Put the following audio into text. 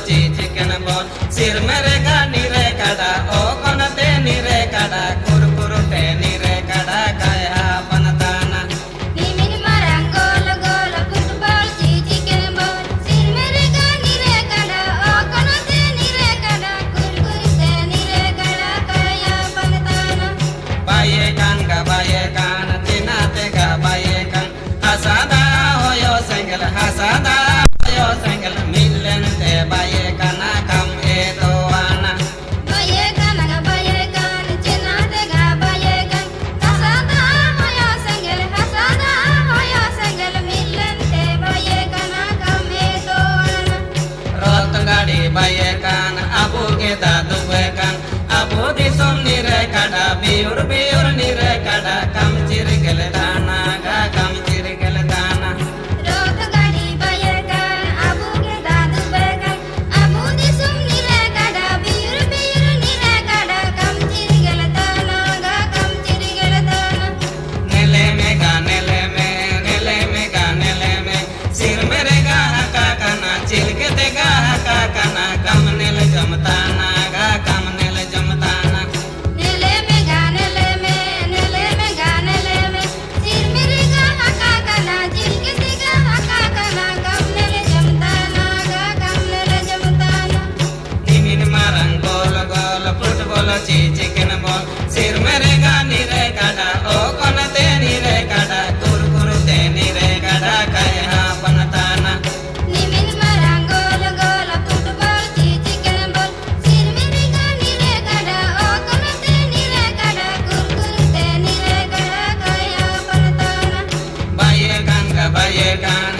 ची chicken ball सिर मेरे का नीरे काड़ा ओ कोनते नीरे काड़ा कुरकुरु ते नीरे काड़ा काया बनताना निमिन मारंग गोल गोल फुटबॉल ची चिकन बॉल सिर मेरे का नीरे काड़ा ओ कोनते नीरे काड़ा कुरकुरु ते नीरे काड़ा काया बनताना बाये कान tina te ga baye kan hasada hoyo sengal millen te baye kana kam edoana baye kana ga baye kan tina te ga baye kan hasada hoyo sengal millen te baye kana kam edoana rot gadi baye kan abu ke dadu kan abu disum nire kada biur nire kada kam chirgel dana ga kam chirgel dana rot gadi baye kan abu ke dadu kan abu disum nire kada biur nire kada kam chirgel dana ga kam chirgel dana nele me sir mere ga haka kana chirke te ga haka kana kam nele jamtana ga kam nele jamtana nele me sir mere ga haka kana chirke te ga haka kana kam nele jamtana ga kam nele jamtana nimin marang gol gol football chi chicken ball sir mere ga nire kada o konate nire kada kurkuru te nire kada kaya banatana nimin marang gol gol football chi chicken ball sir mere ga nire kada o konate nire kada kurkuru te nire kada kaya banatana baye kan